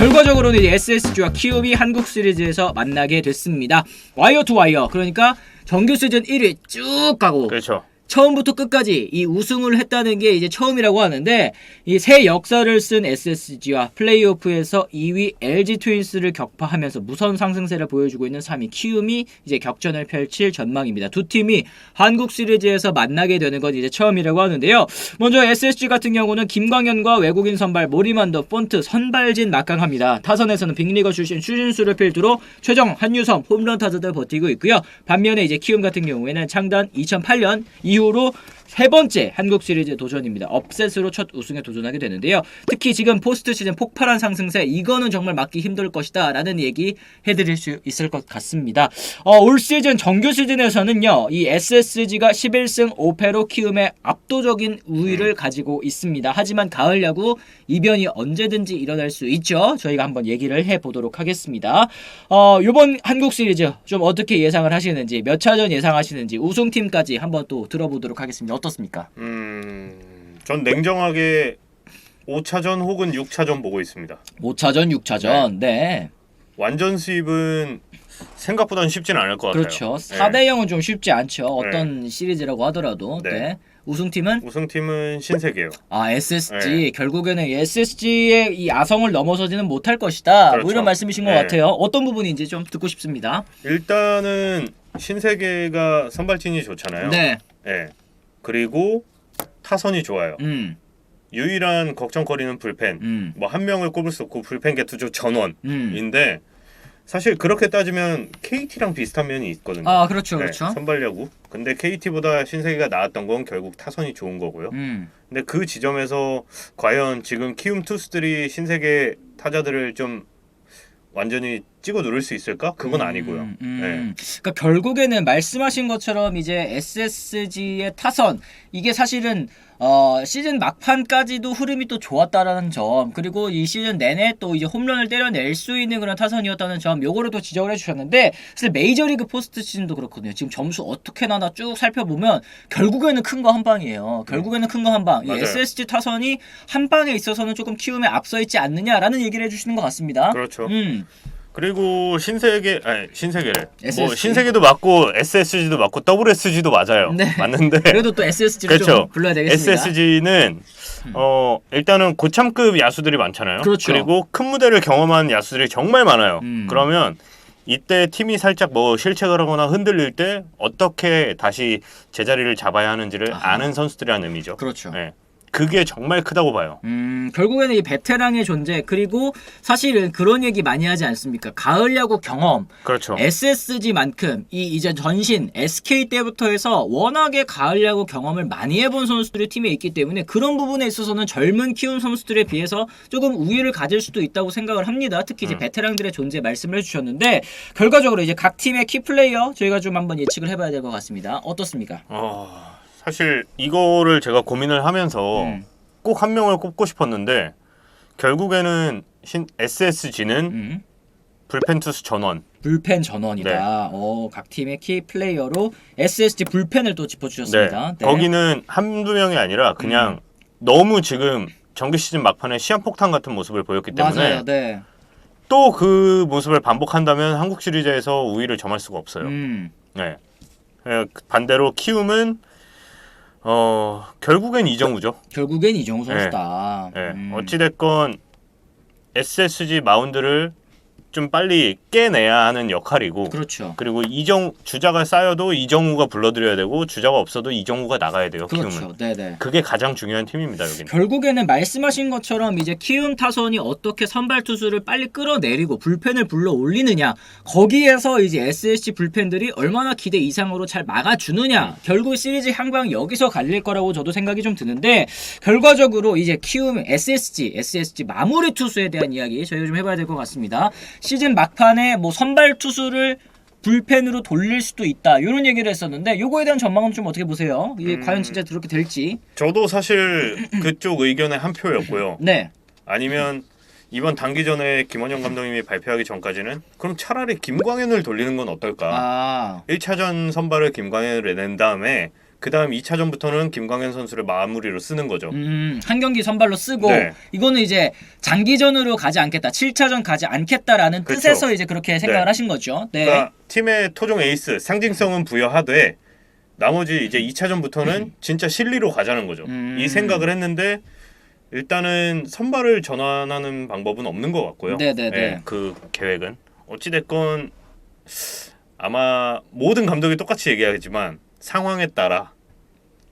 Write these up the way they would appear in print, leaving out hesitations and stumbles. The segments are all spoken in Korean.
결과적으로는 이제 SSG와 키움이 한국 시리즈에서 만나게 됐습니다. 와이어 투 와이어, 그러니까 정규 시즌 1위 쭉 가고 그렇죠. 처음부터 끝까지 이 우승을 했다는 게 이제 처음이라고 하는데, 이 새 역사를 쓴 SSG와 플레이오프에서 2위 LG 트윈스를 격파하면서 무선 상승세를 보여주고 있는 3위 키움이 이제 격전을 펼칠 전망입니다. 두 팀이 한국 시리즈에서 만나게 되는 건 이제 처음이라고 하는데요. 먼저 SSG 같은 경우는 김광현과 외국인 선발 모리만더, 폰트, 선발진 막강합니다. 타선에서는 빅리거 출신 추진수를 필두로 최정, 한유섬, 홈런 타자들 버티고 있고요. 반면에 이제 키움 같은 경우에는 창단 2008년 이후로 세 번째 한국 시리즈 도전입니다. 업셋으로 첫 우승에 도전하게 되는데요. 특히 지금 포스트 시즌 폭발한 상승세, 이거는 정말 막기 힘들 것이다 라는 얘기 해드릴 수 있을 것 같습니다. 올 시즌 정규 시즌에서는요, 이 SSG가 11승 5패로 키움의 압도적인 우위를 가지고 있습니다. 하지만 가을 야구 이변이 언제든지 일어날 수 있죠. 저희가 한번 얘기를 해보도록 하겠습니다. 이번 한국 시리즈 좀 어떻게 예상을 하시는지, 몇 차전 예상하시는지, 우승팀까지 한번 또 들어보도록 하겠습니다. 어떻습니까? 전 냉정하게 5차전 혹은 6차전 보고 있습니다. 5차전, 6차전. 네. 완전 수입은 생각보다는 쉽진 않을 것 같아요. 그렇죠. 4대 0은 좀 쉽지 않죠. 어떤 시리즈라고 하더라도. 네. 네. 우승팀은? 우승팀은 신세계예요. SSG. 네. 결국에는 SSG의 이 아성을 넘어서지는 못할 것이다. 그렇죠. 뭐 이런 말씀이신 것 같아요. 어떤 부분인지 좀 듣고 싶습니다. 일단은 신세계가 선발진이 좋잖아요. 네. 네. 그리고 타선이 좋아요. 유일한 걱정거리는 불펜. 뭐 한 명을 꼽을 수 없고 불펜 개투조 전원인데 사실 그렇게 따지면 KT랑 비슷한 면이 있거든요. 그렇죠. 그렇죠. 선발야구. 근데 KT보다 신세계가 나았던 건 결국 타선이 좋은 거고요. 근데 그 지점에서 과연 지금 키움 투수들이 신세계 타자들을 좀 완전히 찍어 누를 수 있을까? 그건 아니고요. 네. 그러니까 결국에는 말씀하신 것처럼 이제 SSG의 타선, 이게 사실은 시즌 막판까지도 흐름이 또 좋았다라는 점, 그리고 이 시즌 내내 또 이제 홈런을 때려낼 수 있는 그런 타선이었다는 점, 요거를 또 지적을 해주셨는데, 사실 메이저리그 포스트 시즌도 그렇거든요. 지금 점수 어떻게 나나 쭉 살펴보면 결국에는 큰 거 한 방이에요. 결국에는 큰 거 한 방. 이 SSG 타선이 한 방에 있어서는 조금 키움에 앞서 있지 않느냐라는 얘기를 해주시는 것 같습니다. 그렇죠. 그리고 신세계래. SSG. 뭐 신세계도 맞고 SSG도 맞고 WSG도 맞아요. 네. 맞는데 그래도 또 SSG를 그렇죠. 좀 불러야 되겠습니다. SSG는 일단은 고참급 야수들이 많잖아요. 그렇죠. 그리고 큰 무대를 경험한 야수들이 정말 많아요. 그러면 이때 팀이 살짝 뭐 실책을 하거나 흔들릴 때 어떻게 다시 제자리를 잡아야 하는지를 아는 선수들이라는 의미죠. 그렇죠. 네. 그게 정말 크다고 봐요. 결국에는 이 베테랑의 존재, 그리고 사실은 그런 얘기 많이 하지 않습니까? 가을 야구 경험. 그렇죠. SSG만큼 이제 전신 SK 때부터 해서 워낙에 가을 야구 경험을 많이 해본 선수들이 팀에 있기 때문에 그런 부분에 있어서는 젊은 키움 선수들에 비해서 조금 우위를 가질 수도 있다고 생각을 합니다. 특히 이제 베테랑들의 존재 말씀을 해주셨는데, 결과적으로 이제 각 팀의 키플레이어 저희가 좀 한번 예측을 해봐야 될 것 같습니다. 어떻습니까? 사실 이거를 제가 고민을 하면서 꼭 한 명을 꼽고 싶었는데 결국에는 SSG는 불펜 투수 전원. 불펜 전원이다. 각 팀의 키 플레이어로 SSG 불펜을 또 짚어주셨습니다. 네. 거기는 한두 명이 아니라 그냥 너무 지금 정규 시즌 막판에 시한폭탄 같은 모습을 보였기 때문에 맞아요. 네. 또 그 모습을 반복한다면 한국 시리즈에서 우위를 점할 수가 없어요. 네. 반대로 키움은 결국엔 이정우죠. 결국엔 이정우 선수다. 어찌됐건 SSG 마운드를 좀 빨리 깨내야 하는 역할이고, 그렇죠. 그리고 주자가 쌓여도 이정우가 불러들여야 되고 주자가 없어도 이정우가 나가야 돼요. 그렇죠. 키움은. 네네. 그게 가장 중요한 팀입니다. 여기는. 결국에는 말씀하신 것처럼 이제 키움 타선이 어떻게 선발 투수를 빨리 끌어내리고 불펜을 불러 올리느냐, 거기에서 이제 SSG 불펜들이 얼마나 기대 이상으로 잘 막아주느냐, 결국 시리즈 향방 여기서 갈릴 거라고 저도 생각이 좀 드는데, 결과적으로 이제 키움 SSG 마무리 투수에 대한 이야기 저희가 좀 해봐야 될 것 같습니다. 시즌 막판에 뭐 선발 투수를 불펜으로 돌릴 수도 있다, 이런 얘기를 했었는데, 요거에 대한 전망은 좀 어떻게 보세요? 이게 과연 진짜 그렇게 될지. 저도 사실 그쪽 의견의 한 표였고요. 네. 아니면 이번 단기전에 김원영 감독님이 발표하기 전까지는 그럼 차라리 김광현을 돌리는 건 어떨까? 1차전 선발을 김광현을 낸 다음에 그다음 2차전부터는 김광현 선수를 마무리로 쓰는 거죠. 한 경기 선발로 쓰고 네. 이거는 이제 장기전으로 가지 않겠다, 7차전 가지 않겠다라는 그렇죠. 뜻에서 이제 그렇게 생각을 네. 하신 거죠. 네. 그러니까 팀의 토종 에이스 상징성은 부여하되 나머지 이제 2차전부터는 진짜 실리로 가자는 거죠. 이 생각을 했는데 일단은 선발을 전환하는 방법은 없는 것 같고요. 네네네. 네, 그 계획은 어찌됐건 아마 모든 감독이 똑같이 얘기하겠지만 상황에 따라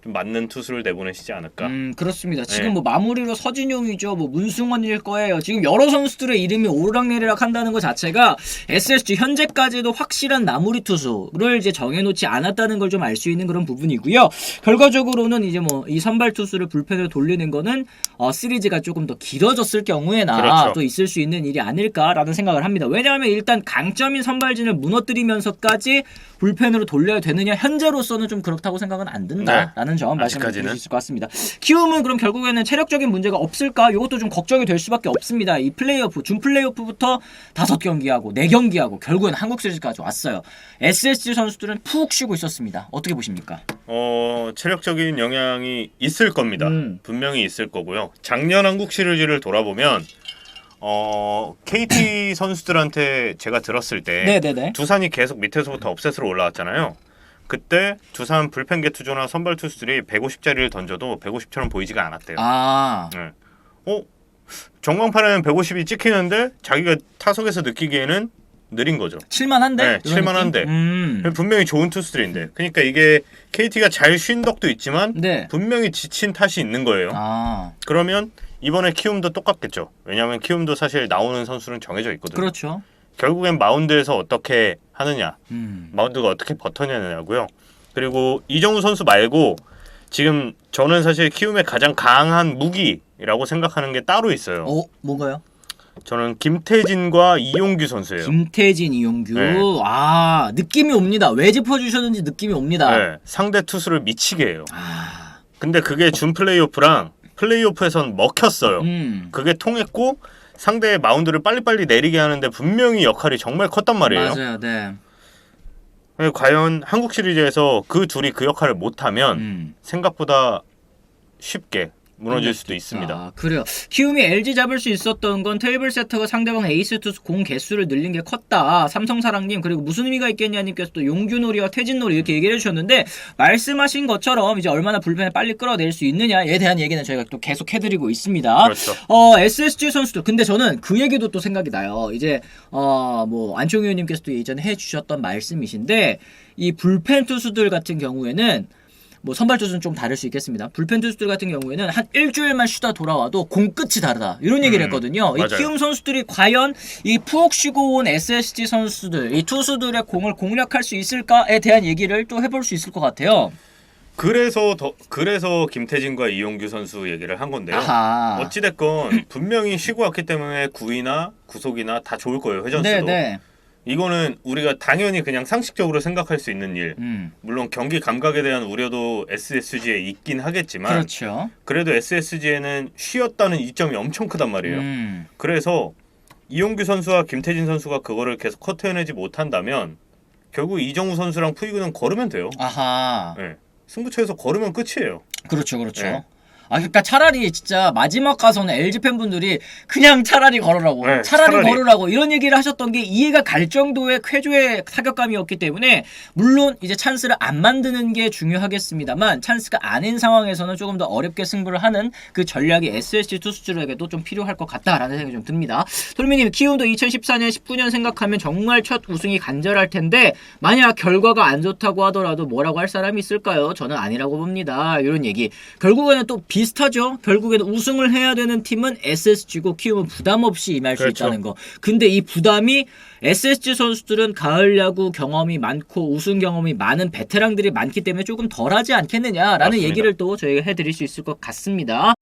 좀 맞는 투수를 내보내시지 않을까. 그렇습니다. 지금 네. 뭐 마무리로 서진용이죠, 뭐 문승원일 거예요. 지금 여러 선수들의 이름이 오르락내리락 한다는 것 자체가 SSG 현재까지도 확실한 마무리 투수를 이제 정해놓지 않았다는 걸 좀 알 수 있는 그런 부분이고요. 결과적으로는 이제 뭐 이 선발 투수를 불펜으로 돌리는 거는 시리즈가 조금 더 길어졌을 경우에나 그렇죠. 또 있을 수 있는 일이 아닐까라는 생각을 합니다. 왜냐하면 일단 강점인 선발진을 무너뜨리면서까지 불펜으로 돌려야 되느냐, 현재로서는 좀 그렇다고 생각은 안 든다라는 점 말씀드릴 수 있을 것 같습니다. 키움은 그럼 결국에는 체력적인 문제가 없을까? 이것도 좀 걱정이 될 수밖에 없습니다. 이 플레이오프, 준 플레이오프부터 5경기하고 4경기하고 결국엔 한국 시리즈까지 왔어요. SSG 선수들은 푹 쉬고 있었습니다. 어떻게 보십니까? 체력적인 영향이 있을 겁니다. 분명히 있을 거고요. 작년 한국 시리즈를 돌아보면 KT 선수들한테 제가 들었을 때 네네네. 두산이 계속 밑에서부터 업셋으로 올라왔잖아요. 그때 두산 불펜 개투조나 선발 투수들이 150짜리를 던져도 150처럼 보이지가 않았대요. 네. 전광판에는 150이 찍히는데 자기가 타석에서 느끼기에는 느린 거죠. 칠만한데? 네, 칠만한데. 분명히 좋은 투수들인데. 그러니까 이게 KT가 잘 쉰 덕도 있지만 네. 분명히 지친 탓이 있는 거예요. 그러면 이번에 키움도 똑같겠죠. 왜냐하면 키움도 사실 나오는 선수는 정해져 있거든요. 그렇죠. 결국엔 마운드에서 어떻게 하느냐, 마운드가 어떻게 버텨내느냐고요. 그리고 이정우 선수 말고 지금 저는 사실 키움의 가장 강한 무기라고 생각하는 게 따로 있어요. 뭔가요? 저는 김태진과 이용규 선수예요. 김태진, 이용규. 네. 느낌이 옵니다. 왜 짚어주셨는지 느낌이 옵니다. 네, 상대 투수를 미치게 해요. 근데 그게 준 플레이오프랑 플레이오프에선 먹혔어요. 그게 통했고 상대의 마운드를 빨리빨리 내리게 하는데 분명히 역할이 정말 컸단 말이에요. 맞아요. 네. 과연 한국 시리즈에서 그 둘이 그 역할을 못하면 생각보다 쉽게 무너질 수도 있습니다. 그래요. 키움이 LG 잡을 수 있었던 건 테이블 세터가 상대방 에이스 투수 공 개수를 늘린 게 컸다. 삼성사랑님, 그리고 무슨 의미가 있겠냐님께서 또 용규놀이와 태진놀이 이렇게 얘기를 해주셨는데, 말씀하신 것처럼 이제 얼마나 불펜을 빨리 끌어낼 수 있느냐에 대한 얘기는 저희가 또 계속 해드리고 있습니다. 그렇죠. SSG 선수들, 근데 저는 그 얘기도 또 생각이 나요. 이제 뭐 안총희 의원님께서도 예전에 해주셨던 말씀이신데, 이 불펜 투수들 같은 경우에는 뭐 선발 투수는 좀 다를 수 있겠습니다. 불펜 투수들 같은 경우에는 한 일주일만 쉬다 돌아와도 공 끝이 다르다, 이런 얘기를 했거든요. 맞아요. 이 키움 선수들이 과연 이 푹 쉬고 온 SSG 선수들, 이 투수들의 공을 공략할 수 있을까에 대한 얘기를 또 해볼 수 있을 것 같아요. 그래서 김태진과 이용규 선수 얘기를 한 건데요. 어찌됐건 분명히 쉬고 왔기 때문에 구위나 구속이나 다 좋을 거예요. 회전수도. 네네. 이거는 우리가 당연히 그냥 상식적으로 생각할 수 있는 일. 물론 경기 감각에 대한 우려도 SSG에 있긴 하겠지만, 그렇죠. 그래도 SSG에는 쉬었다는 이점이 엄청 크단 말이에요. 그래서 이용규 선수와 김태진 선수가 그거를 계속 커트해내지 못한다면 결국 이정우 선수랑 푸이그는 걸으면 돼요. 네. 승부처에서 걸으면 끝이에요. 그렇죠. 네. 그러니까 차라리 진짜 마지막 가서는 LG 팬분들이 그냥 차라리 걸으라고, 네, 차라리 걸으라고 이런 얘기를 하셨던 게 이해가 갈 정도의 쾌조의 타격감이었기 때문에, 물론 이제 찬스를 안 만드는 게 중요하겠습니다만 찬스가 아닌 상황에서는 조금 더 어렵게 승부를 하는 그 전략이 SSG 투수들에게도 좀 필요할 것 같다라는 생각이 좀 듭니다. 솔미님, 키움도 2014년, 19년 생각하면 정말 첫 우승이 간절할 텐데 만약 결과가 안 좋다고 하더라도 뭐라고 할 사람이 있을까요? 저는 아니라고 봅니다. 이런 얘기. 결국에는 또 비슷하죠. 결국에는 우승을 해야 되는 팀은 SSG고 키움은 부담 없이 임할 수 그렇죠. 있다는 거. 근데 이 부담이 SSG 선수들은 가을 야구 경험이 많고 우승 경험이 많은 베테랑들이 많기 때문에 조금 덜하지 않겠느냐라는 맞습니다. 얘기를 또 저희가 해드릴 수 있을 것 같습니다.